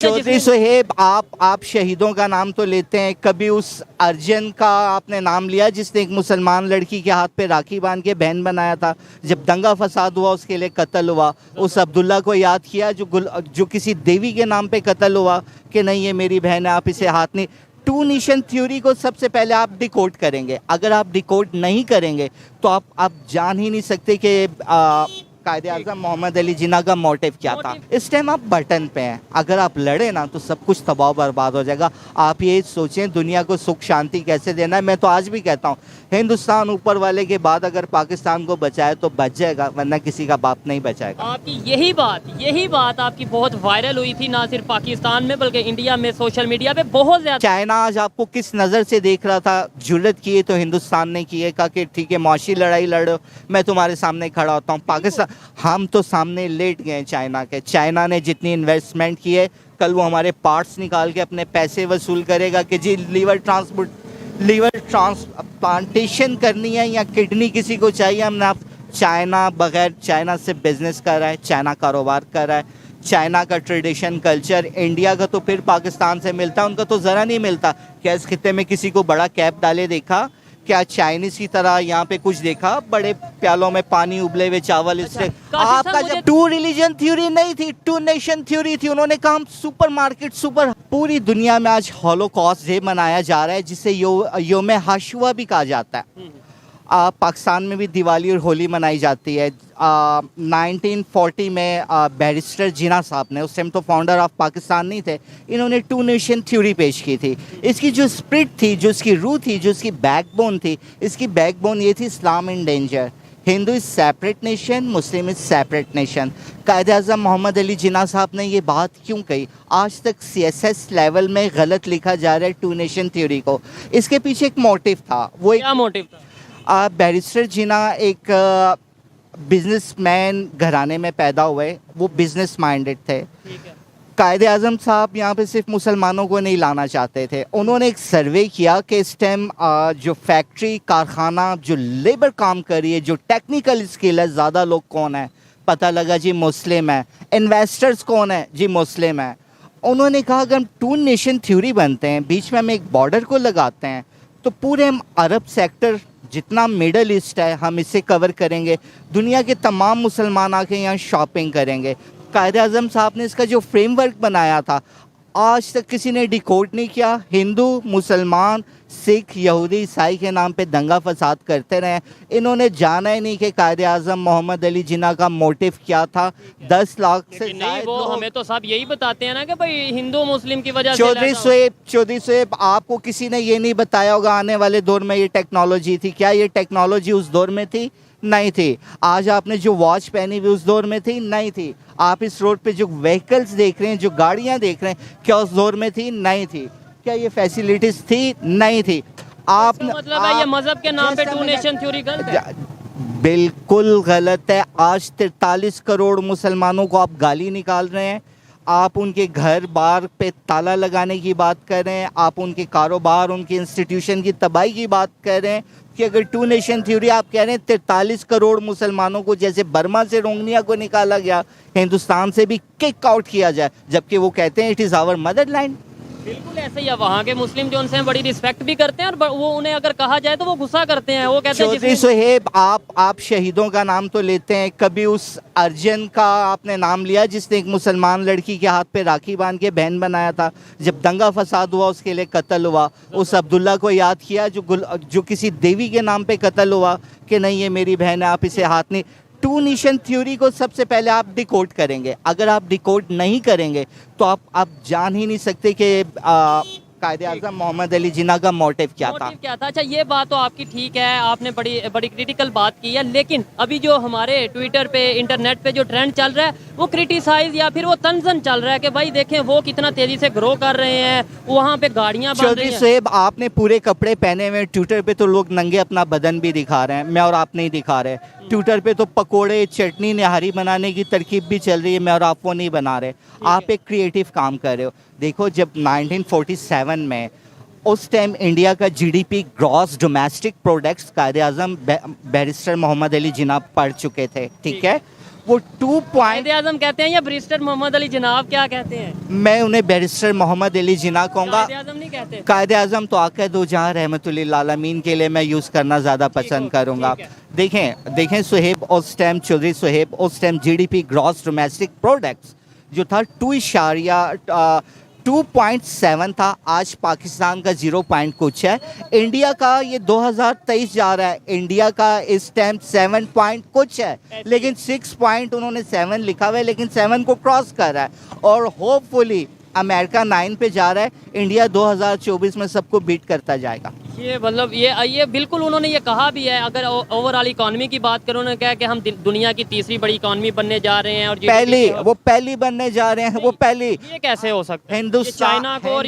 चौधरी सोहेब, आप शहीदों का नाम तो लेते हैं, कभी उस अर्जन का आपने नाम लिया जिसने एक मुसलमान लड़की के हाथ पे राखी बांध के बहन बनाया था? जब दंगा फसाद हुआ, उसके लिए कत्ल हुआ, उस अब्दुल्ला को याद किया जो किसी देवी के नाम पे कत्ल हुआ कि नहीं ये मेरी बहन है, आप इसे हाथ नहीं। टू नेशन थ्योरी को सबसे पहले आप डिकोड करेंगे। अगर आप डिकोड नहीं करेंगे तो आप जान ही नहीं सकते कि कायदे आज़म मोहम्मद अली जिन्ना का मोटिव क्या था। इस टाइम आप बटन पे हैं, अगर आप लड़े ना तो सब कुछ तबाह बर्बाद हो जाएगा। आप ये सोचें दुनिया को सुख शांति कैसे देना है। मैं तो आज भी कहता हूँ हिंदुस्तान ऊपर वाले के बाद अगर पाकिस्तान को बचाए तो बच जाएगा, वरना किसी का बाप नहीं बचाएगा। आपकी यही बात आपकी बहुत वायरल हुई थी, ना सिर्फ पाकिस्तान में बल्कि इंडिया में, सोशल मीडिया पे बहुत ज्यादा। चाइना आज आपको किस नज़र से देख रहा था? जुर्रत किए तो हिंदुस्तान ने किए, कहा कि ठीक है मुआशी लड़ाई लड़ो, मैं तुम्हारे सामने खड़ा होता हूँ। पाकिस्तान, हम तो सामने लेट गए चाइना के। चाइना ने जितनी इन्वेस्टमेंट की है, कल वो हमारे पार्ट्स निकाल के अपने पैसे वसूल करेगा कि जी लीवर ट्रांसप्लांटेशन करनी है या किडनी किसी को चाहिए, हमने आप। चाइना बगैर चाइना से बिजनेस कर रहा है, चाइना कारोबार कर रहा है। चाइना का ट्रेडिशन कल्चर इंडिया का तो फिर पाकिस्तान से मिलता है, उनका तो ज़रा नहीं मिलता। क्या इस खित्ते में किसी को बड़ा कैप डाले देखा? क्या चाइनीज की तरह यहाँ पे कुछ देखा? बड़े प्यालों में पानी, उबले हुए चावल, इससे आपका जब टू रिलीजन थ्योरी नहीं थी, टू नेशन थ्योरी थी। उन्होंने कहा हम सुपर मार्केट, पूरी दुनिया में आज हॉलोकॉस्ट डे मनाया जा रहा है, जिसे योम हाशुआ भी कहा जाता है। पाकिस्तान में भी दिवाली और होली मनाई जाती है। 1940 में बैरिस्टर जिन्ना साहब ने, उस टाइम तो फाउंडर ऑफ पाकिस्तान नहीं थे, इन्होंने टू नेशन थ्योरी पेश की थी। इसकी जो स्प्रिट थी, जो इसकी रूह थी, जो इसकी बैकबोन थी, इसकी बैकबोन ये थी Islam in danger. Hindu is separate nation, Muslim is separate nation. Quaid Azam Mohammad Ali Jinnah साहब ने ये बात क्यों कही? आज तक CSS लेवल में गलत लिखा जा रहा है टू नेशन थ्योरी को। इसके पीछे एक मोटिव था। वो क्या मोटिव था? बैरिस्टर जिन्ना एक बिजनेसमैन घराने में पैदा हुए, वो बिजनेस माइंडेड थे। कायदे आज़म साहब यहाँ पे सिर्फ मुसलमानों को नहीं लाना चाहते थे। उन्होंने एक सर्वे किया कि इस टाइम जो फैक्ट्री कारखाना, जो लेबर काम कर रही है, जो टेक्निकल स्किल है, ज़्यादा लोग कौन है? पता लगा जी मुस्लिम है। इन्वेस्टर्स कौन है? जी मुस्लिम है। उन्होंने कहा अगर हम टू नेशन थ्योरी बनते हैं, बीच में हम एक बॉर्डर को लगाते हैं, तो पूरे हम अरब सेक्टर जितना मिडल ईस्ट है हम इसे कवर करेंगे। दुनिया के तमाम मुसलमान आके यहाँ शॉपिंग करेंगे। कायदे आज़म साहब ने इसका जो फ्रेमवर्क बनाया था, आज तक किसी ने डिकोड नहीं किया। हिंदू, मुसलमान, सिख, यहूदी, ईसाई के नाम पे दंगा फसाद करते रहे। इन्होंने जाना ही नहीं कि कायदे आज़म मोहम्मद अली जिन्ना का मोटिव क्या था। 10 लाख से नहीं, वो हमें तो सब यही बताते हैं ना कि भाई हिंदू मुस्लिम की वजह से। चौधरी सोहेब, आपको किसी ने ये नहीं बताया होगा आने वाले दौर में ये टेक्नोलॉजी थी? क्या ये टेक्नोलॉजी उस दौर में थी? नहीं थी। आज आपने जो वॉच पहनी हुई उस दौर में थी? नहीं थी। आप इस रोड पे जो व्हीकल्स देख रहे हैं, जो गाड़ियां देख रहे हैं, क्या उस दौर में थी? नहीं थी। क्या ये फैसिलिटीज थी? नहीं थी। आप मतलब है ये मजहब के नाम पे टू नेशन थ्योरी गलत है? बिल्कुल गलत है। आज 43 करोड़ मुसलमानों को आप गाली निकाल रहे हैं। आप उनके घर बार पे ताला लगाने की बात कर रहे हैं। आप उनके कारोबार, उनके इंस्टीट्यूशन की तबाही की बात कर रहे हैं। कि अगर टू नेशन थ्योरी आप कह रहे हैं 43 करोड़ मुसलमानों को जैसे बर्मा से रोहिंग्या को निकाला गया, हिंदुस्तान से भी किक आउट किया जाए, जबकि वो कहते हैं इट इज़ आवर मदरलैंड। बिल्कुल ऐसे ही है। वहाँ के मुस्लिम जो उनसे बड़ी रिस्पेक्ट भी करते हैं, और वो उन्हें अगर कहा जाए तो वो गुस्सा करते हैं। वो कहते हैं चौधरी सोहेब, आप शहीदों का नाम तो लेते हैं, कभी उस अर्जन का आपने नाम लिया जिसने एक मुसलमान लड़की के हाथ पे राखी बांध के बहन बनाया था? जब दंगा फसाद हुआ, उसके लिए कत्ल हुआ, उस अब्दुल्ला को याद किया जो किसी देवी के नाम पे कत्ल हुआ कि नहीं ये मेरी बहन है, आप इसे हाथ नहीं। टू नेशन थ्योरी को सबसे पहले आप डिकोड करेंगे। अगर आप डिकोड नहीं करेंगे तो आप जान ही नहीं सकते कि कायदे आज़म मोहम्मद अली जिन्ना का मोटिव क्या था। अच्छा, ये बात तो आपकी ठीक है, आपने बड़ी क्रिटिकल बात की है। लेकिन अभी जो हमारे ट्विटर पे, इंटरनेट पे जो ट्रेंड चल रहा है, वो क्रिटिसाइज या फिर वो तंजन चल रहा है कि भाई देखें वो कितना तेजी से ग्रो कर रहे हैं, वहाँ पे गाड़ियाँ बन रही हैं। चौधरी साहब, आपने पूरे कपड़े पहने हुए, ट्विटर पे तो लोग नंगे अपना बदन भी दिखा रहे हैं, मैं और आप नहीं दिखा रहे। ट्विटर पे तो पकोड़े, चटनी, निहारी बनाने की तरकीब भी चल रही है, मैं और आप वो नहीं बना रहे। आप एक क्रिएटिव काम कर रहे हो। देखो, जब 1947 में उस टाइम इंडिया का GDP ग्रॉस डोमेस्टिक प्रोडक्ट्स कायदे आज़म बैरिस्टर मोहम्मद अली जिन्ना पढ़ चुके थे, ठीक है? वो 2 पॉइंट, कायदे आजम कहते हैं या बैरिस्टर मोहम्मद अली जनाब क्या कहते हैं? मैं उन्हें बैरिस्टर मोहम्मद अली जिन्ना कहूँगा। कायदे आजम नहीं कहते? कायदे आज़म तो आका दो जहाँ रहमतुल्लिल आलमीन के लिए मैं यूज़ करना ज़्यादा पसंद करूँगा। ठीक है। देखें सुहेब उस टाइम, चौधरी सुहेब उस time GDP gross domestic products जो था 2.7 था, आज पाकिस्तान का 0 पॉइंट कुछ है। इंडिया का ये 2023 जा रहा है, इंडिया का इस टाइम 7 पॉइंट कुछ है, लेकिन 6 पॉइंट उन्होंने 7 लिखा हुआ है, लेकिन 7 को क्रॉस कर रहा है। और होपफुली अमेरिका 9 पे जा रहा है, इंडिया 2024 में सबको बीट करता जाएगा। ये मतलब ये बिल्कुल उन्होंने ये कहा भी है। अगर ओवरऑल इकोनॉमी की बात करें, उन्होंने कहा कि हम दुनिया की तीसरी बड़ी इकोनॉमी बनने जा रहे हैं और पहली बनने जा रहे हैं, वो पहली। ये कैसे हो सकता है? चाइना को और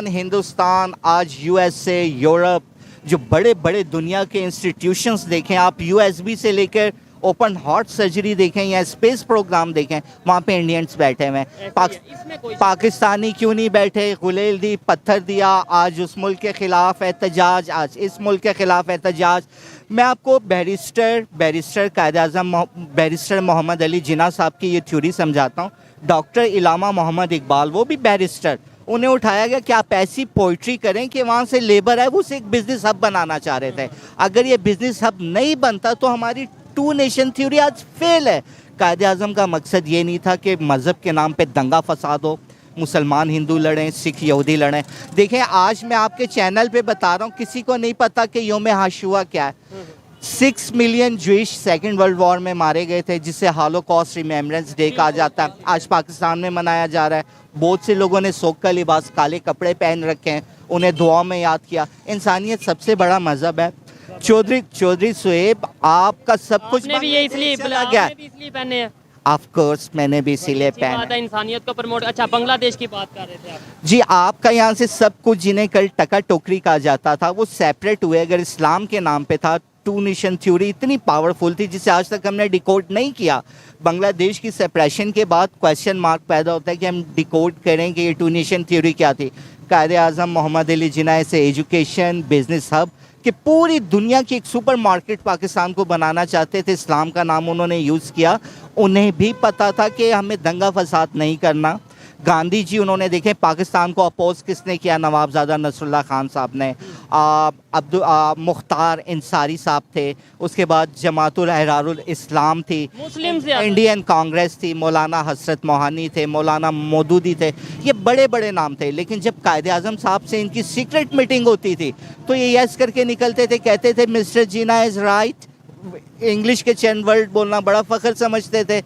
हिंदुस्तान आज USA, यूरोप, जो बड़े बड़े दुनिया के इंस्टीट्यूशंस देखें आप, USB से लेकर ओपन हार्ट सर्जरी देखें या स्पेस प्रोग्राम देखें, वहाँ पे इंडियंस बैठे हुए हैं। पाकिस्तानी क्यों नहीं बैठे? गुलेल दी, पत्थर दिया, आज उस मुल्क के खिलाफ एहतजाज, आज इस मुल्क के खिलाफ एहतजाज। मैं आपको बैरिस्टर कायदे आज़म बैरिस्टर मोहम्मद अली जिन्ना साहब की ये थ्योरी समझाता हूँ। डॉक्टर इलामा मोहम्मद इकबाल, वो भी बैरिस्टर, उन्हें उठाया गया कि आप ऐसी पोइट्री करें कि वहाँ से लेबर है वो उसे एक बिजनेस हब बनाना चाह रहे थे। अगर ये बिजनेस हब नहीं बनता तो हमारी 2 नेशन थ्योरी आज फेल है। कायदे आज़म का मकसद ये नहीं था कि मज़हब के नाम पे दंगा फसाद हो, मुसलमान हिंदू लड़ें, सिख यहूदी लड़ें। देखें आज मैं आपके चैनल पे बता रहा हूँ, किसी को नहीं पता कि योम आशुरा क्या है। 6 million Jewish second world war में मारे गए थे, जिसे हॉलोकॉस्ट रिमेम्बरेंस डे कहा जाता है, आज पाकिस्तान में मनाया जा रहा है। बहुत से लोगों ने सोख का लिबास, काले कपड़े पहन रखे हैं, उन्हें दुआ में याद किया। इंसानियत सबसे बड़ा मजहब है। चौधरी सुहेब, आपका सब कुछ भी ये इसलिए पहने हैं। ऑफ कोर्स मैंने भी इसीलिए पहना। इंसानियत को प्रमोट। अच्छा, बांग्लादेश की बात कर रहे थे आप जी। आपका यहाँ से सब कुछ जिन्हें कल टका टोकरी कहा जाता था वो सेपरेट हुए। अगर इस्लाम के नाम पे था, 2 नेशन थ्योरी इतनी पावरफुल थी जिसे आज तक हमने डिकोड नहीं किया। बांग्लादेश की सेपरेशन के बाद क्वेश्चन मार्क पैदा होता है कि हम डिकोड करें कि ये 2 नेशन थ्योरी क्या थी। कायदे आज़म मोहम्मद अली जिन्ना से एजुकेशन, बिजनेस हब कि पूरी दुनिया की एक सुपर मार्केट पाकिस्तान को बनाना चाहते थे, इस्लाम का नाम उन्होंने यूज़ किया। उन्हें भी पता था कि हमें दंगा फसाद नहीं करना। गांधी जी, उन्होंने देखे पाकिस्तान को अपोज किसने किया? नवाबजादा नसरुल्लाह खान साहब ने। मुख्तार इंसारी साहब थे। उसके बाद जमातुल अहरारुल इस्लाम थी, इंडियन कांग्रेस थी, मौलाना हसरत मोहानी थे, मौलाना मौदूदी थे। ये बड़े बड़े नाम थे। लेकिन जब कायदे आज़म साहब से इनकी सीक्रेट मीटिंग होती थी तो ये यस करके निकलते थे, कहते थे mister Jinnah is right. English के चंद वर्ड बोलना बड़ा फ़ख्र समझते थे।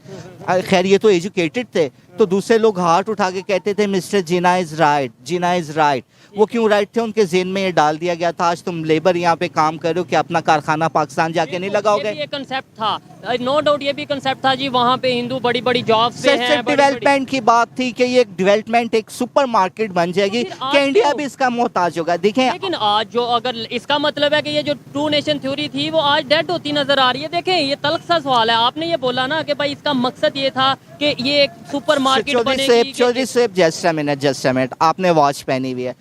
खैर ये तो एजुकेटेड थे, तो दूसरे लोग हाथ उठा के कहते थे mister Jinnah is right, Jinnah is right. वो क्यों राइट थे? उनके ज़हन में ये डाल दिया गया था आज तुम लेबर यहाँ पे काम कर रहे हो कि अपना कारखाना पाकिस्तान जाके नहीं लगाओगे। ये कंसेप्ट था, नो डाउट ये भी कंसेप्ट था जी। वहाँ पे हिंदू बड़ी बड़ी जॉब पे हैं। सिर्फ डेवलपमेंट की बात थी कि ये डेवलपमेंट एक सुपर मार्केट बन जाएगी कि इंडिया भी इसका मोहताज होगा। देखें, लेकिन आज जो, अगर इसका मतलब है कि ये जो 2 नेशन थ्योरी थी वो आज डेड होती नजर आ रही है। देखें ये तल्ख सा सवाल है। आपने ये बोला ना कि भाई इसका मकसद ये था कि ये एक सुपर मार्केट बनेगी। चौधरी साहब जस्ट अ मिनट, आपने वॉच पहनी हुई है।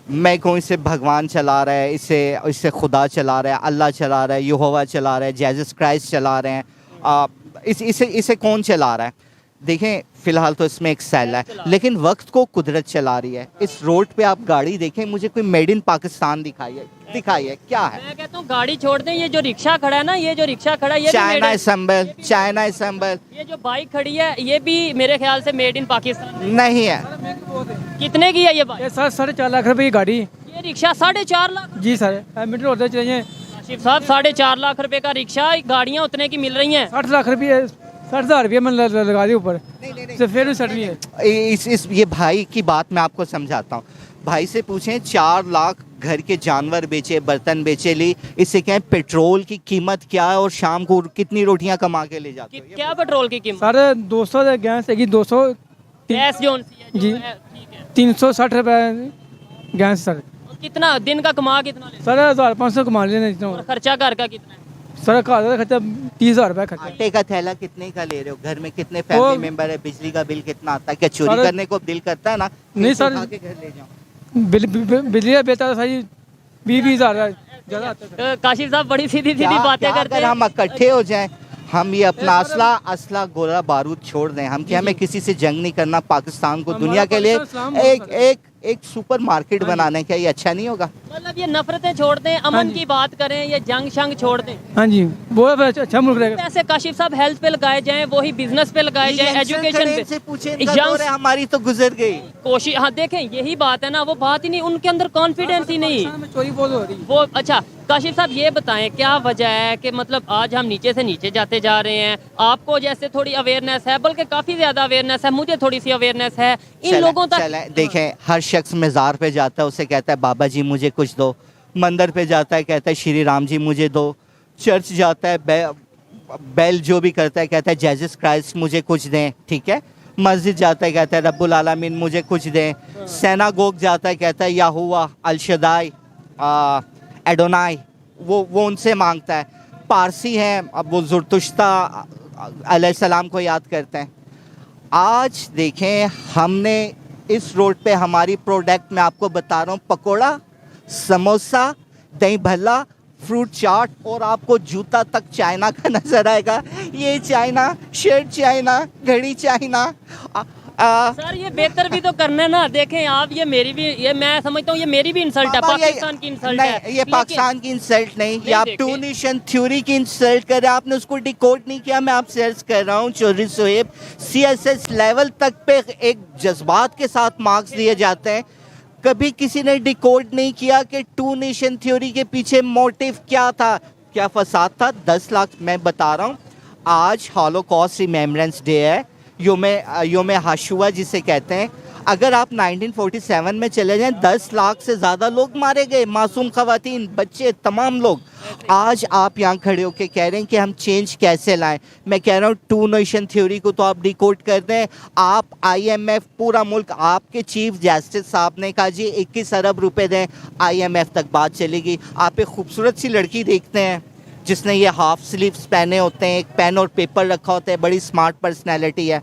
मैं कहूँ इसे भगवान चला रहा है, इसे खुदा चला रहा है, अल्लाह चला रहा है, यहोवा चला रहा है, जीसस क्राइस्ट चला रहे हैं। इसे कौन चला रहा है? देखें फिलहाल तो इसमें एक सेल है, लेकिन वक्त को कुदरत चला रही है। इस रोड पे आप गाड़ी देखें, मुझे कोई मेड इन पाकिस्तान दिखाई है क्या है? मैं कहता हूँ गाड़ी छोड़ दें, ये जो रिक्शा खड़ा है ना, ये जो रिक्शा खड़ा है ये चाइना असेंबल। ये जो बाइक खड़ी है ये भी मेरे ख्याल से मेड इन पाकिस्तान नहीं है। कितने की है ये बाइक? 4.5 लाख रुपए की गाड़ी। ये रिक्शा 4.5 लाख? जी सर, मीटर होते चाहिए। शिव साहब 4.5 लाख रुपए का रिक्शा, गाड़ियाँ उतने की मिल रही हैं। 60 लाख रुपये, 60,000 रुपये मैंने लगा दी ऊपर। तो फिर सट रही है। ये भाई की बात मैं आपको समझाता हूँ। भाई से पूछें 4 लाख घर के जानवर बेचे, बर्तन बेचे ली, इससे क्या है? पेट्रोल की कीमत क्या है और शाम को कितनी रोटियां कमा के ले जाते हो? क्या पेट्रोल की कीमत? सर 200 गैस है, 200 गैस जो जी, 360 रुपये गैस सर। कितना दिन का कमा कितना ले? सर 1500 कमा लेने। खर्चा घर का कितना है? सर का खर्चा 30,000 रुपये खर्चा। आटे का थैला कितने का ले रहे हो? घर में कितने फैमिली मेंबर है? बिजली का बिल कितना आता है? क्या चोरी करने को दिल करता है ना? नहीं सर, के घर ले जाओ। बिजली का बेचा सारी 20,000 ज़्यादा आता है। काशिफ साहब बड़ी सीधी बातें करते हैं। अगर हम इकट्ठे हो जाएं हम ये अपना असला गोला बारूद छोड़ दें, हम क्या, हमें किसी से जंग नहीं करना, पाकिस्तान को हमारा दुनिया के लिए पाकिस्तान इस्लाम एक एक एक सुपर मार्केट बनाने, क्या ये अच्छा नहीं होगा? मतलब ये नफरतें छोड़ दें, अमन की बात करें, ये जंग शंग छोड़ दें। हाँ जी, बहुत अच्छा मुल्क रहेगा। पैसे काशिफ साहब हेल्थ पे लगाए जाएं, वही बिजनेस पे लगाए जाएं, एजुकेशन पे। से पूछे, इनका दौर है, हमारी तो गुजर गई। कोशिश, हाँ देखें यही बात है ना, वो बात ही नहीं, उनके अंदर कॉन्फिडेंस ही नहीं। पाकिस्तान में चोरी बहुत हो रही है। वो अच्छा काशिफ साहब ये बताएं क्या वजह है कि मतलब आज हम नीचे से नीचे जाते जा रहे हैं? आपको जैसे थोड़ी अवेयरनेस है, बल्कि काफी ज्यादा अवेयरनेस है, मुझे थोड़ी सी अवेयरनेस है इन लोगों तक। देखें, हर शख्स मज़ार पे जाता है, उसे कहता है बाबा जी मुझे कुछ दो। मंदिर पे जाता है, कहता है श्री राम जी मुझे दो। चर्च जाता है, बेल जो भी करता है, कहता है जेसस क्राइस्ट मुझे कुछ दें, ठीक है। मस्जिद जाता है, कहता है रब्बुल आलमीन मुझे कुछ दें। सेनागोग जाता है, कहता है याहुवा अल शदाई एडोनाई, वो उनसे मांगता है। पारसी हैं, अब वो ज़ुरतुश्ता अलैहिस्सलाम को याद करते हैं। आज देखें, हमने इस रोड पे हमारी प्रोडक्ट, मैं आपको बता रहा हूँ, पकोड़ा, समोसा, दही भल्ला, फ्रूट चाट, और आपको जूता तक चाइना का नजर आएगा। ये चाइना, शर्ट चाइना, घड़ी चाइना। सर ये बेहतर भी तो करना ना। देखें आप, ये मेरी भी, ये मैं समझता हूँ ये मेरी भी इंसल्ट है, पाकिस्तान की इंसल्ट है। नहीं, ये पाकिस्तान की इंसल्ट नहीं, ये आप टू नेशन थ्योरी की इंसल्ट कर रहे हैं। आपने उसको डिकोड नहीं किया। मैं आपसे अर्ज कर रहा हूँ चौधरी सोहेब, CSS लेवल तक पे एक जज्बात के साथ मार्क्स दिए जाते हैं। कभी किसी ने डिकोड नहीं किया कि टू नेशन थ्योरी के पीछे मोटिव क्या था, क्या फसाद था। 10 लाख, मैं बता रहा हूँ, आज हॉलोकॉस्ट रिमेम्बरेंस डे है, योम हाशुआ जिसे कहते हैं। अगर आप 1947 में चले जाएं, 10 लाख से ज़्यादा लोग मारे गए, मासूम खवातीन, बच्चे, तमाम लोग। आज आप यहाँ खड़े होकर कह रहे हैं कि हम चेंज कैसे लाएं। मैं कह रहा हूँ टू नेशन थ्योरी को तो आप डिकोड कर दें। आप IMF, पूरा मुल्क, आपके चीफ जस्टिस साहब ने कहा जी 21 अरब रुपए दें, IMF तक बात चलेगी। आप एक खूबसूरत सी लड़की देखते हैं जिसने ये हाफ स्लीव्स पहने होते हैं, एक पेन और पेपर रखा होता है, बड़ी स्मार्ट पर्सनैलिटी है।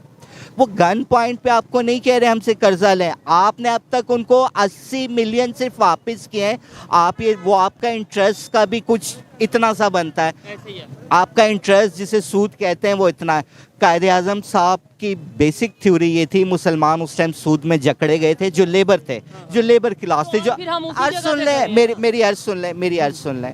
वो गन पॉइंट पे आपको नहीं कह रहे हमसे कर्जा लें। आपने अब तक उनको 80 मिलियन सिर्फ वापस किए हैं। आप ये, वो आपका इंटरेस्ट का भी कुछ इतना सा बनता है। ऐसे ही है। आपका इंटरेस्ट जिसे सूद कहते हैं वो इतना है। कायदे आज़म साहब की बेसिक थ्योरी ये थी, मुसलमान उस टाइम सूद में जकड़े गए थे, जो लेबर थे, जो लेबर क्लास थे, जो, अर्ज सुन लें मेरी अर्ज सुन लें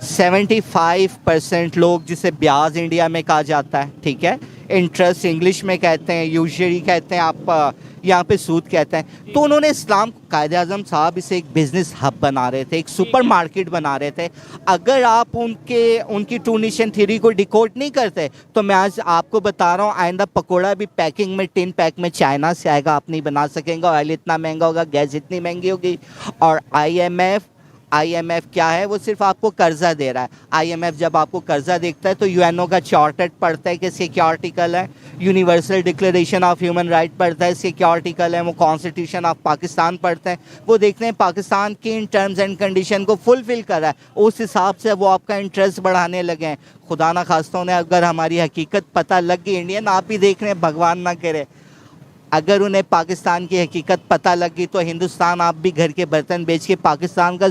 75% लोग, जिसे ब्याज इंडिया में कहा जाता है, ठीक है, इंटरेस्ट इंग्लिश में कहते हैं, यूजरी कहते हैं, आप यहाँ पे सूद कहते हैं। तो उन्होंने इस्लाम, कायदे आज़म साहब इसे एक बिजनेस हब बना रहे थे, एक सुपर मार्केट बना रहे थे। अगर आप उनकी टू नेशन थ्योरी को डिकोड नहीं करते तो मैं आज आपको बता रहा हूँ, आइंदा पकोड़ा भी पैकिंग में, टिन पैक में चाइना से आएगा, आप नहीं बना सकेंगे। ऑयल इतना महंगा होगा, गैस इतनी महंगी होगी। और IMF क्या है, वो सिर्फ आपको कर्जा दे रहा है। IMF जब आपको कर्जा देखता है तो UNO का चार्टर पढ़ता है कि इसके क्या आर्टिकल है, universal declaration of human right पढ़ता है, इसके क्या आर्टिकल है, वो कॉन्स्टिट्यूशन ऑफ पाकिस्तान पढ़ते हैं, वो देखते हैं पाकिस्तान की इन टर्म्स एंड कंडीशन को फुलफिल कर रहा है, उस हिसाब से वो आपका इंटरेस्ट बढ़ाने लगे हैं। खुदा ना खास्ता उन्हें अगर हमारी हकीकत पता लग गई, इंडियन आप ही देख रहे हैं, भगवान ना करे, अगर उन्हें पाकिस्तान की हकीकत पता लग गई तो हिंदुस्तान, आप भी घर के बर्तन बेच के पाकिस्तान का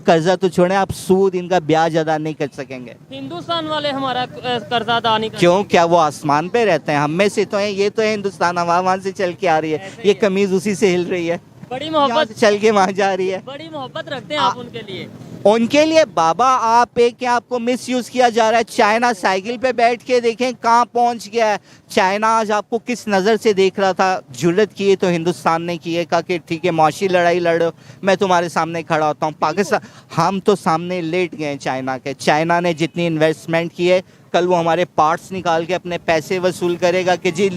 कर्जा तो छोड़ें, आप सूद, इनका ब्याज अदा नहीं कर सकेंगे। हिंदुस्तान वाले हमारा कर्जा अदा नहीं कर, क्यों? क्या वो आसमान पे रहते हैं? हम में से तो हैं, ये तो है हिंदुस्तान, हवा वहाँ से चल के आ रही है, ये कमीज उसी से हिल रही है, बड़ी मोहब्बत चल के वहाँ जा रही है। बड़ी मोहब्बत रखते हैं आप उनके लिए। उनके लिए बाबा, आप एक क्या, आपको मिस यूज किया जा रहा है। चाइना साइकिल पे बैठ के देखें कहाँ पहुंच गया है। चाइना आज आपको किस नज़र से देख रहा था? जुर्रत की है तो हिंदुस्तान ने की है, कहा कि ठीक है मौशी लड़ाई लड़ो, मैं तुम्हारे सामने खड़ा होता हूँ। पाकिस्तान, हम तो सामने लेट गए चाइना के। चाइना ने जितनी इन्वेस्टमेंट की है, कल वो हमारे पार्ट्स निकाल के अपने पैसे वसूल करेगा कि जी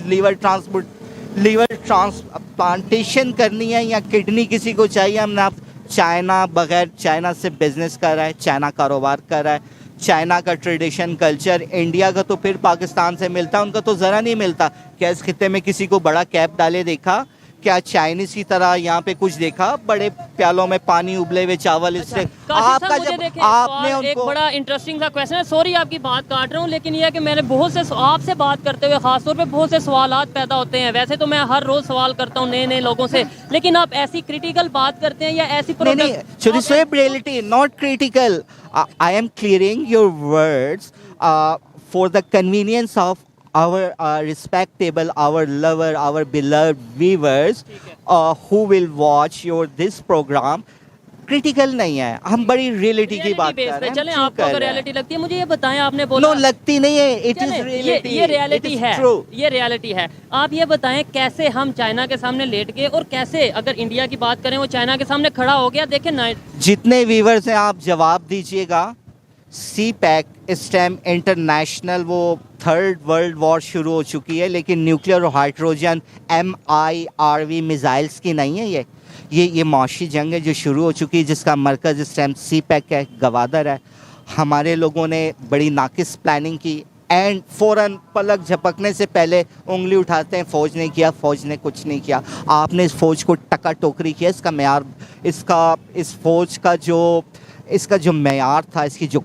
लीवर ट्रांसप्लांटेशन करनी है या किडनी किसी को चाहिए, हमने आप चाइना बगैर चाइना से बिजनेस कर रहा है, चाइना कारोबार कर रहा है। चाइना का ट्रेडिशन कल्चर इंडिया का तो फिर पाकिस्तान से मिलता है, उनका तो ज़रा नहीं मिलता। क्या इस खित्ते में किसी को बड़ा कैप डाले देखा? क्या चाइनीज की तरह यहाँ पे कुछ देखा? बड़े प्यालों में पानी, उबले हुए चावल, इससे आपका जब आपने उनको, एक बड़ा इंटरेस्टिंग सा क्वेश्चन है, सॉरी आपकी बात काट रहा हूँ, लेकिन यह है कि मैंने बहुत से, आपसे बात करते हुए खासतौर पे बहुत से सवालात पैदा होते हैं। वैसे तो मैं हर रोज सवाल करता हूँ नए नए लोगों से, लेकिन आप ऐसी क्रिटिकल बात करते हैं या ऐसी reality not critical. I am clearing your words for the convenience of our respectable, our lover, our beloved viewers who will watch your this program, critical नहीं है, हम बड़ी रियलिटी की बात कर रहे हैं। चलें, हम आपको कर अगर रहे हैं। रियलिटी लगती है, मुझे ये बताएं, आपने बोला नो लगती नहीं है, इट इज चलें, रियलिटी, ये रियलिटी है, ट्रू। ये रियलिटी है। आप ये बताएं कैसे हम चाइना के सामने लेट गए, और कैसे अगर इंडिया की बात करें वो चाइना के सामने खड़ा हो गया। देखें ना, जितने व्यूवर्स हैं आप जवाब दीजिएगा। सी पैक इस टाइम इंटरनेशनल वो थर्ड वर्ल्ड वॉर शुरू हो चुकी है, लेकिन न्यूक्लियर और हाइड्रोजन MIRV मिसाइल्स की नहीं है। ये मौशी जंग है जो शुरू हो चुकी है, जिसका मरकज़ इस टाइम सी पैक है, गवादर है। हमारे लोगों ने बड़ी नाकिस प्लानिंग की एंड फ़ौरन पलक झपकने से पहले उंगली उठाते हैं, फ़ौज ने किया, फ़ौज ने कुछ नहीं किया। आपने इस फ़ौज को टका टोकरी किया। इसका मेयार, इस फ़ौज का जो मेयार था, इसकी जो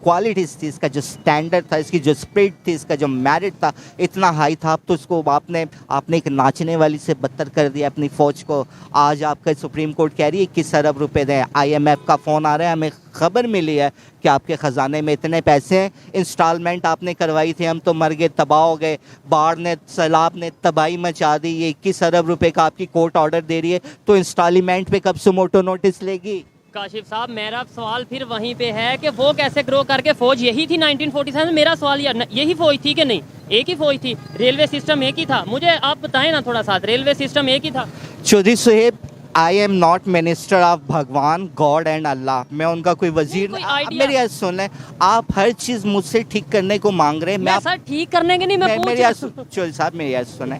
क्वालिटीज़ थी, इसका जो स्टैंडर्ड था, इसकी जो स्पिरिट थी, इसका जो मेरिट था, इतना हाई था। अब तो उसको आपने एक नाचने वाली से बदतर कर दिया अपनी फ़ौज को। आज आपका सुप्रीम कोर्ट कह रही है 21 अरब रुपए दें। IMF का फ़ोन आ रहा है, हमें खबर मिली है कि आपके ख़जाने में इतने पैसे हैं। इंस्टॉलमेंट आपने करवाई थी, हम तो मर गए, तबाह हो गए, बाढ़ ने, सैलाब ने तबाही मचा दी। ये 21 अरब रुपए का आपकी कोर्ट ऑर्डर दे रही है, तो इंस्टॉलमेंट पे कब सुमोटो नोटिस लेगी? काशिफ साहब, मेरा सवाल फिर वहीं पे है कि वो कैसे ग्रो करके, फौज यही थी 1947 में। मेरा सवाल यही फौज थी कि नहीं? एक ही फौज थी, रेलवे सिस्टम एक ही था। मुझे आप बताएं ना थोड़ा सा, रेलवे सिस्टम एक ही था। चौधरी साहब, I am not minister of भगवान, गॉड एंड अल्लाह। मैं उनका कोई वजीर कोई मेरी बात सुन लें। आप हर चीज़ मुझसे ठीक करने को मांग रहे हैं। मैं सर ठीक करने के नहीं, मैं पूछ मेरी रहा बात हूं। चौधरी साहब, मेरी बात सुने।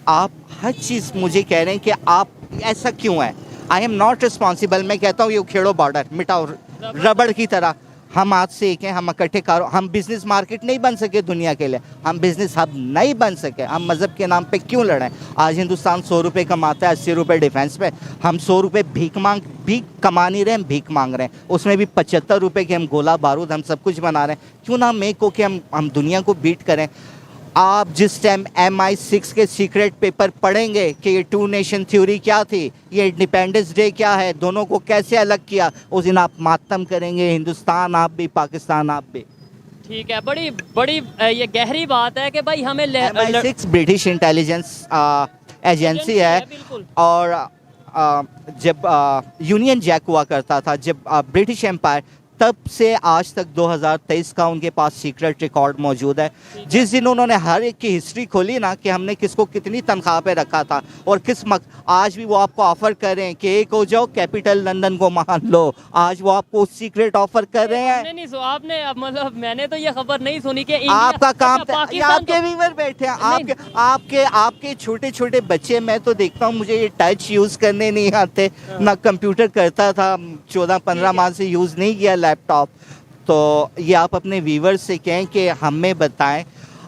आप हर चीज़ मुझे कह रहे हैं कि आप ऐसा क्यों है। I am not responsible. मैं कहता हूँ ये उखेड़ो बॉर्डर, मिटाओ रबड़ की तरह। हम आज से एक हैं, हम इकट्ठे करो। हम बिजनेस मार्केट नहीं बन सके दुनिया के लिए, हम बिजनेस हब नहीं बन सके। हम मज़हब के नाम पे क्यों लड़ें? आज हिंदुस्तान 100 रुपये कमाता है, 80 रुपये डिफेंस पे। हम 100 रुपये भीख कमा नहीं रहे, हम भीख मांग रहे हैं। उसमें भी 75 रुपये के हम गोला बारूद, हम सब कुछ बना रहे हैं। क्यों ना मेक हो कि हम दुनिया को बीट करें। आप जिस टाइम MI6 के सीक्रेट पेपर पढ़ेंगे कि ये 2 नेशन थ्योरी क्या थी, ये इंडिपेंडेंस डे क्या है, दोनों को कैसे अलग किया, उस दिन आप मातम करेंगे। हिंदुस्तान आप भी, पाकिस्तान आप भी। ठीक है, बड़ी बड़ी ये गहरी बात है कि भाई हमें MI6 ब्रिटिश इंटेलिजेंस एजेंसी है। बिल्कुल। और जब यूनियन जैक हुआ करता था, जब ब्रिटिश एम्पायर, तब से आज तक 2023 का उनके पास सीक्रेट रिकॉर्ड मौजूद है। जिस दिन उन्होंने हर एक की हिस्ट्री खोली ना कि हमने किसको कितनी तनख्वाह पे रखा था और आज भी वो आपको ऑफर कर रहे हैं कि एक हो जाओ, कैपिटल लंदन को मान लो। आज वो आपको सीक्रेट ऑफर कर रहे हैं। नहीं सो आपने, मतलब मैंने तो ये खबर नहीं सुनी कि आपका काम, आपके तो, व्यूअर बैठे हैं, आपके छोटे छोटे बच्चे, मैं तो देखता हूँ, मुझे ये टच यूज करने नहीं आते, ना कंप्यूटर करता था, 14-15 माह से यूज नहीं किया लैपटॉप। तो ये आप अपने व्यूअर से कहें कि हमें बताएं।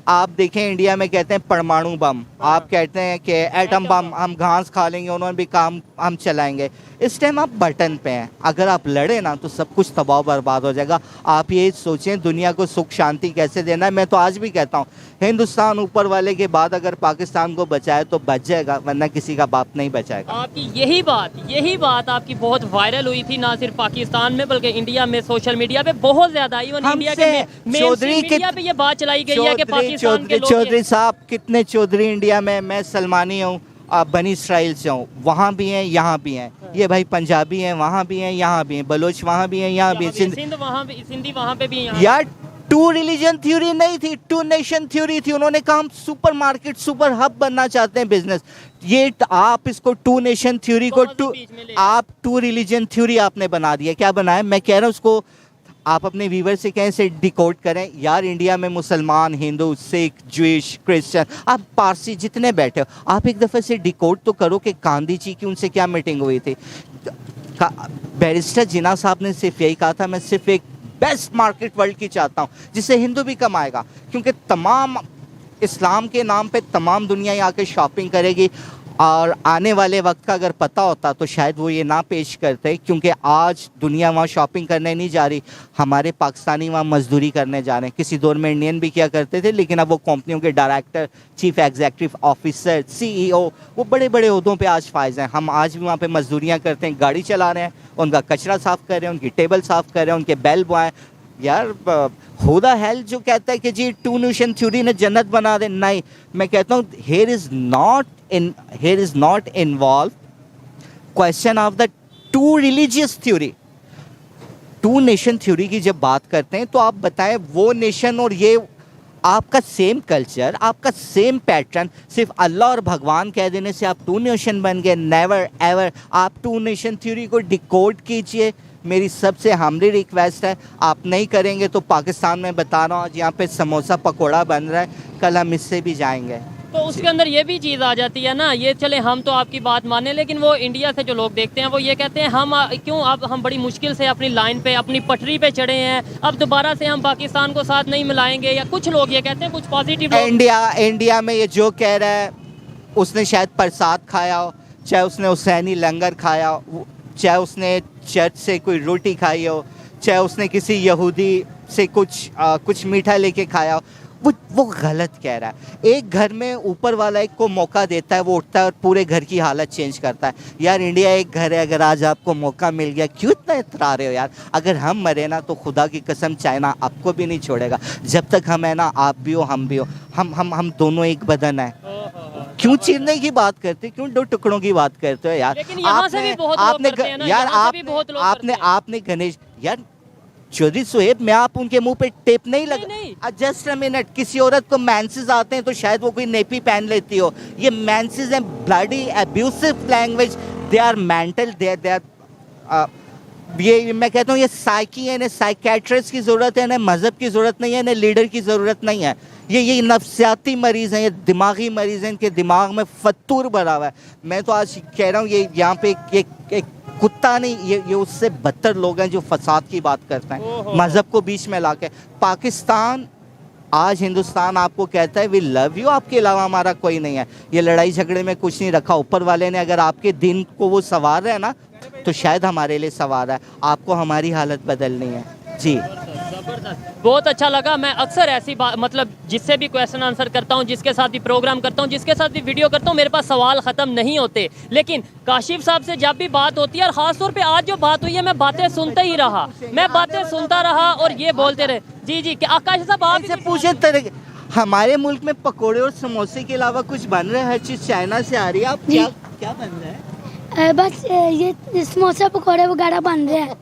आप देखें, इंडिया में कहते हैं परमाणु बम, आप कहते हैं कि एटम बम, हम घास खा लेंगे, उन्होंने भी काम हम चलाएंगे। इस टाइम आप बटन पे हैं, अगर आप लड़े ना तो सब कुछ तबाह बर्बाद हो जाएगा। आप ये सोचें दुनिया को सुख शांति कैसे देना है। मैं तो आज भी कहता हूँ, हिंदुस्तान ऊपर वाले के बाद अगर पाकिस्तान को बचाए तो बच जाएगा, वरना किसी का बाप नहीं बचाएगा। आपकी यही बात आपकी बहुत वायरल हुई थी, ना सिर्फ पाकिस्तान में बल्कि इंडिया में, सोशल मीडिया पे बहुत ज्यादा। इवन इंडिया के चौधरी मीडिया पे ये बात चलाई गई है कि पाकिस्तान के लोग, चौधरी साहब कितने चौधरी इंडिया में, मैं सलमानी हूँ, बनी इसराइल से हूँ, वहाँ भी हैं यहाँ भी हैं। ये भाई पंजाबी हैं, वहाँ भी हैं यहाँ भी हैं, बलोच वहाँ भी हैं यहाँ भी हैं, सिंधी वहाँ पे भी हैं। यार 2 रिलीजन थ्योरी नहीं थी, 2 नेशन थ्योरी थी। उन्होंने कहा हम सुपर मार्केट, सुपर हब बनना चाहते हैं बिजनेस। ये आप इसको 2 नेशन थ्योरी को आप 2 रिलीजन थ्योरी आपने बना दिया। क्या बनाया? मैं कह रहा हूँ उसको आप अपने व्यूवर से कहें से डिकोड करें। यार इंडिया में मुसलमान, हिंदू, सिख, ज्यूइश, क्रिश्चियन, आप पारसी जितने बैठे हो, आप एक दफ़े से डिकोड तो करो कि गांधी जी की उनसे क्या मीटिंग हुई थी। बैरिस्टर जिन्ना साहब ने सिर्फ यही कहा था, मैं सिर्फ एक बेस्ट मार्केट वर्ल्ड की चाहता हूँ जिससे हिंदू भी कमाएगा, क्योंकि तमाम इस्लाम के नाम पे तमाम दुनिया यहाँ आके शॉपिंग करेगी। और आने वाले वक्त का अगर पता होता तो शायद वो ये ना पेश करते, क्योंकि आज दुनिया वहाँ शॉपिंग करने नहीं जा रही, हमारे पाकिस्तानी वहाँ मजदूरी करने जा रहे हैं। किसी दौर में इंडियन भी किया करते थे, लेकिन अब वो कंपनियों के director, chief executive officer, CEO, वो बड़े बड़े ओहदों पे आज फायज हैं। हम आज भी वहाँ पे मजदूरियाँ करते हैं, गाड़ी चला रहे हैं, उनका कचरा साफ़ कर रहे हैं, उनकी टेबल साफ़ कर रहे हैं, उनके बेल बॉय। यार खुदा हेल जो कहता है कि जी टू नेशन थ्योरी ने जन्नत बना दे, नहीं, मैं कहता हूँ here is not involved question of the two religious theory. Two nation theory की जब बात करते हैं तो आप बताएं वो नेशन और ये आपका सेम कल्चर, आपका सेम पैटर्न, सिर्फ अल्लाह और भगवान कह देने से आप टू नेशन बन गए? Never ever. आप टू नेशन थ्योरी को डिकोड कीजिए. मेरी सबसे हम्बली रिक्वेस्ट है, आप नहीं करेंगे तो पाकिस्तान में बता रहा हूँ आज यहाँ पे समोसा पकोड़ा बन रहा है, कल हम इससे भी जाएंगे. तो उसके अंदर ये भी चीज़ आ जाती है ना, ये चले हम तो आपकी बात माने, लेकिन वो इंडिया से जो लोग देखते हैं वो ये कहते हैं हम क्यों अब हम बड़ी मुश्किल से अपनी लाइन पे अपनी पटरी पे चढ़े हैं, अब दोबारा से हम पाकिस्तान को साथ नहीं मिलाएंगे, या कुछ लोग ये कहते हैं, कुछ पॉजिटिव लोग. इंडिया में ये जो कह रहा है उसने शायद प्रसाद खाया हो, चाहे उसने हुसैनी लंगर खाया हो, चाहे उसने चर्च से कोई रोटी खाई हो, चाहे उसने किसी यहूदी से कुछ मीठा लेके खाया हो, वो गलत कह रहा है. एक घर में ऊपर वाला एक को मौका देता है, वो उठता है और पूरे घर की हालत चेंज करता है. यार इंडिया एक घर है, अगर आज आपको मौका मिल गया क्यों इतना इतरा रहे हो यार? अगर हम मरे ना तो खुदा की कसम चाइना आपको भी नहीं छोड़ेगा. जब तक हम है ना, आप भी हो हम भी हो, हम दोनों एक बदन है. क्यों चीरने की बात करते, क्यों दो टुकड़ों की बात करते हो यार? लेकिन यहाँ से भी बहुत लोग करते हैं ना, यहाँ से भी बहुत लोग करते हैं. आपने गणेश यार चौधरी सुहेब, मैं आप उनके मुंह पे टेप नहीं नहीं. लगा. जस्ट अ मिनट, किसी औरत को मेंसेस आते हैं तो शायद वो कोई नेपी पहन लेती हो. ये मेंसेस हैं bloody abusive language, they are mental, they are ये मैं कहता हूँ ये साइकी है, इन्हें साइकेट्रिस्ट की ज़रूरत है, इन्हें मज़हब की ज़रूरत नहीं है, इन्हें लीडर की ज़रूरत नहीं है. ये नफ्सियाती मरीज़ हैं, ये दिमागी मरीज़ हैं, इनके दिमाग में फतूर भरा हुआ है. मैं तो आज कह रहा हूँ ये यहाँ पे एक कुत्ता नहीं, ये उससे बदतर लोग हैं जो फसाद की बात करते हैं मज़हब को बीच में लाके. पाकिस्तान आज हिंदुस्तान आपको कहता है वी लव यू, आपके अलावा हमारा कोई नहीं है. ये लड़ाई झगड़े में कुछ नहीं रखा. ऊपर वाले ने अगर आपके दिन को वो संवार रहे हैं ना तो शायद हमारे लिए संवार है. आपको हमारी हालत बदलनी है. जी बहुत अच्छा लगा. मैं अक्सर ऐसी बात मतलब जिससे भी क्वेश्चन आंसर करता हूँ, जिसके साथ भी प्रोग्राम करता हूँ, जिसके साथ भी वीडियो करता हूँ, मेरे पास सवाल ख़त्म नहीं होते. लेकिन काशिफ साहब से जब भी बात होती है, और ख़ास तौर पे आज जो बात हुई है, मैं बातें सुनते ही रहा, मैं बातें सुनता रहा और ये बोलते रहे. जी जी, क्या काशिफ साहब आप से पूछे तरह हमारे मुल्क में पकोड़े और समोसे के अलावा कुछ बन रहा है? हर चीज़ चाइना से आ रही है. आप क्या बन रहा है? बस ये समोसा पकौड़े वगैरह बन रहे हैं.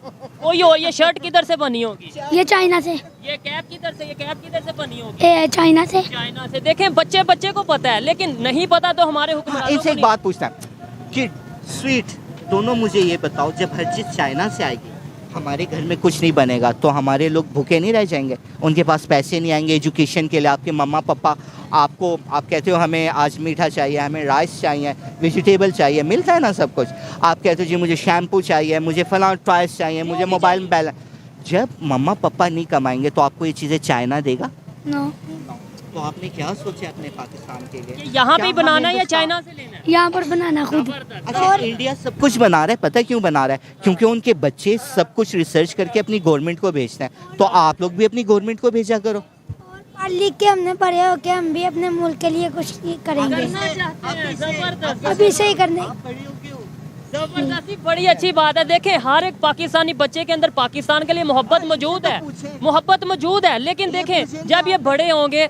ये शर्ट किधर से बनी होगी? ये चाइना से. ये कैप किधर से बनी होगी? चाइना से. चाइना से. देखें बच्चे को पता है, लेकिन नहीं पता तो हमारे हुक्मरानों इनसे को एक नहीं. बात पूछता है कि स्वीट दोनों मुझे ये बताओ, जब हर चीज़ चाइना से आएगी हमारे घर में कुछ नहीं बनेगा तो हमारे लोग भूखे नहीं रह जाएंगे? उनके पास पैसे नहीं आएंगे एजुकेशन के लिए? आपके मम्मा पापा आप कहते हो हमें आज मीठा चाहिए, हमें राइस चाहिए, वेजिटेबल चाहिए, मिलता है ना सब कुछ. आप कहते हो जी मुझे शैम्पू चाहिए, मुझे फलां टॉयस चाहिए, मुझे मोबाइल में बैलेंस. जब मम्मा पापा नहीं कमाएंगे तो आपको ये चीज़ें चाइना देगा? नो. तो आपने क्या सोचा अपने पाकिस्तान के लिए? यहाँ पे बनाना है या चाइना से लेना है? यहाँ पर बनाना खुद. अच्छा, इंडिया सब कुछ बना रहा है, पता है क्यों बना रहा है? क्योंकि उनके बच्चे सब कुछ रिसर्च करके अपनी गवर्नमेंट को भेजते हैं. तो आप लोग भी अपनी गवर्नमेंट को भेजा करो. पढ़ लिख के हमने पढ़े हो के हम भी अपने मुल्क के लिए कुछ करेंगे. अभी से ही करने. जबरदस्ती बड़ी अच्छी बात है. देखें हर एक पाकिस्तानी बच्चे के अंदर पाकिस्तान के लिए मोहब्बत मौजूद है, लेकिन देखें जब ये बड़े होंगे,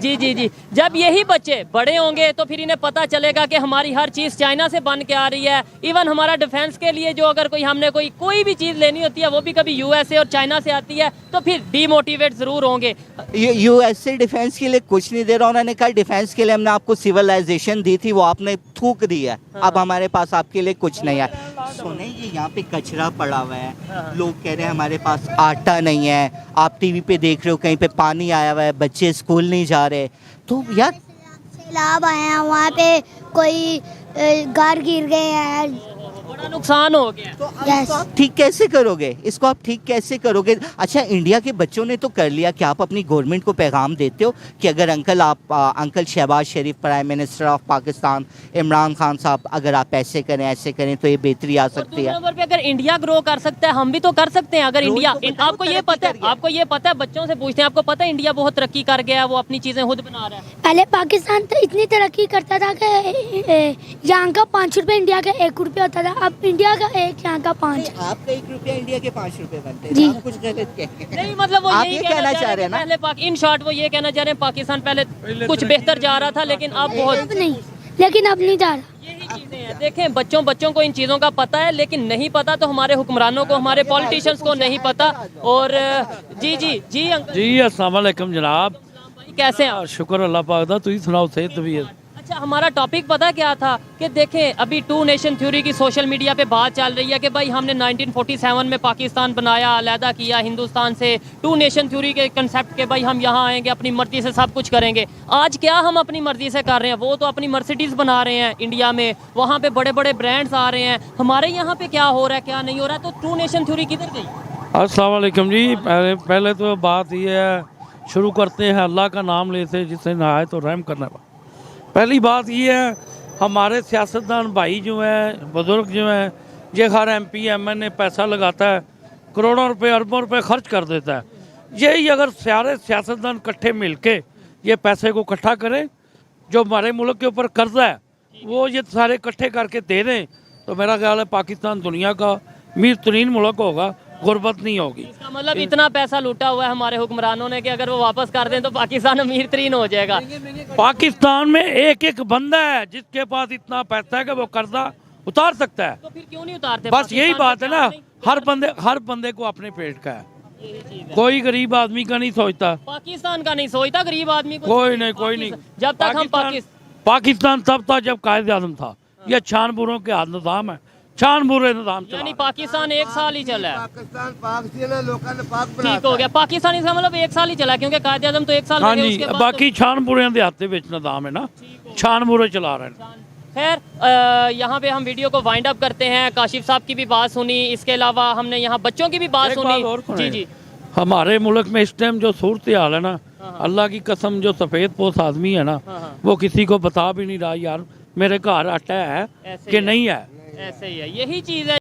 जी, जब यही बच्चे बड़े होंगे तो फिर इन्हें पता चलेगा कि हमारी हर चीज़ चाइना से बन के आ रही है. इवन हमारा डिफेंस के लिए जो अगर हमने कोई भी चीज़ लेनी होती है वो भी कभी यूएसए और चाइना से आती है, तो फिर डीमोटिवेट ज़रूर होंगे. यूएसए डिफेंस के लिए कुछ नहीं दे रहा. उन्होंने कहा डिफेंस के लिए हमने आपको सिविलाइजेशन दी थी, वो आपने थूक दी है. अब हमारे पास आपके लिए कुछ नहीं है. सुने ये यहाँ पे कचरा पड़ा हुआ है, लोग कह रहे हैं हमारे पास आटा नहीं है. आप टीवी पे देख रहे हो कहीं पे पानी आया हुआ है, बच्चे स्कूल नहीं जा रहे. तो यार सैलाब आए हैं, वहाँ पे कोई घर गिर गए हैं, बड़ा नुकसान हो गया. तो इसको आप ठीक कैसे करोगे? इसको आप ठीक कैसे करोगे? अच्छा इंडिया के बच्चों ने तो कर लिया. क्या आप अपनी गवर्नमेंट को पैगाम देते हो कि अगर uncle Shahbaz Sharif prime minister of Pakistan, Imran Khan साहब, अगर आप ऐसे करें ऐसे करें तो ये बेहतरी आ सकती है? नंबर पे अगर इंडिया ग्रो कर सकता है हम भी तो कर सकते हैं. अगर इंडिया आपको ये पता है बच्चों से पूछते हैं, आपको पता है इंडिया बहुत तरक्की कर गया है, वो अपनी चीजें खुद बना रहा है. पहले पाकिस्तान तो इतनी तरक्की करता था कि यहाँ का 5 रुपए इंडिया का 1 रुपया होता था. अब इंडिया का 1 यहाँ का 5। आपका 1 रुपया इंडिया के 5 रुपए बनते जी। हैं, आप कुछ गलत कह रहे हैं। नहीं मतलब वो आप यही ये कहना चाह रहे हैं ना? पहले इन शॉर्ट वो ये कहना चाह रहे हैं पाकिस्तान पहले कुछ बेहतर जा रहा था, लेकिन अब बहुत अब नहीं, लेकिन अब नहीं जा रहा। यही चीजें हैं। देखें बच्चों को इन चीज़ों का पता है, लेकिन नहीं पता तो हमारे हुक्मरानों को, हमारे पॉलिटिशियंस को नहीं पता। और जी अंकल जी अस्सलाम वालेकुम जनाब। भाई कैसे हैं आप? शुक्र अल्लाह पाक दा, तुम सुनाओ सेहत भी है। अच्छा हमारा टॉपिक पता क्या था कि देखें अभी 2 नेशन थ्योरी की सोशल मीडिया पे बात चल रही है कि भाई हमने 1947 में पाकिस्तान बनाया, अलहदा किया हिंदुस्तान से, 2 नेशन थ्योरी के कंसेप्ट के भाई हम यहाँ आएंगे अपनी मर्जी से सब कुछ करेंगे। आज क्या हम अपनी मर्जी से कर रहे हैं? वो तो अपनी मर्सिडीज़ बना रहे हैं इंडिया में, वहाँ पे बड़े बड़े ब्रांड्स आ रहे हैं, हमारे यहाँ पे क्या हो रहा है क्या नहीं हो रहा है? तो 2 नेशन थ्योरी किधर गई? अस्सलाम वालेकुम जी। पहले तो बात ये है, शुरू करते हैं अल्लाह का नाम लेते जिससे नहाए तो रहम करने वाला। पहली बात ये है, हमारे सियासतदान भाई जो हैं, बुजुर्ग जो हैं, ये हर MP MN पैसा लगाता है, करोड़ों रुपए अरबों रुपए खर्च कर देता है। यही अगर सारे सियासतदान इकट्ठे मिल के ये पैसे को इकट्ठा करें, जो हमारे मुल्क के ऊपर कर्जा है वो ये सारे इकट्ठे करके दे दें, तो मेरा ख्याल है पाकिस्तान दुनिया का अमीर तरीन मुल्क होगा, गुर्बत नहीं होगी। इसका मतलब इतना पैसा लूटा हुआ है हमारे हुक्मरानों ने कि अगर वो वापस कर दें तो पाकिस्तान अमीर तरीन हो जाएगा। पाकिस्तान में एक एक बंदा है जिसके पास इतना पैसा है कि वो कर्जा उतार सकता है। तो फिर क्यों नहीं उतारते? बस यही पाकिस्तान बात है ना, हर बंदे को अपने पेट का है, यही चीज़ है। कोई गरीब आदमी का नहीं सोचता। पाकिस्तान का नहीं सोचता गरीब आदमी को, कोई नहीं। जब तक हम पाकिस्तान तब था जब कायद आजम था। ये छानबूरों के हाथ निज़ाम है, छानबूरे निज़ाम चला। यानी पाकिस्तान 1 साल ही चला है। पाकिस्तान पाक से ना लोगों ने पाक बना ठीक हो गया, पाकिस्तान इसका मतलब 1 साल ही चला है, क्योंकि कायद आज़म तो 1 साल हाँ रहे, जी, उसके बाद बाकी छानबूरे के हाथ विच निज़ाम है ना, छानबूरे चला रहे हैं। खैर यहाँ पे हम वीडियो को वाइंड अप करते हैं। काशिफ साहब की भी बात सुनी, इसके अलावा हमने यहाँ बच्चों की भी बात एक बात और सुनी। जी हमारे मुल्क में इस टाइम जो सूरत हाल है ना, अल्लाह की कसम, जो सफ़ेद पोश आदमी है ना, वो किसी को बता भी नहीं रहा यार मेरे घर आटा है ऐसे कि ही है। नहीं है। ऐसे ही है, यही चीज़ है।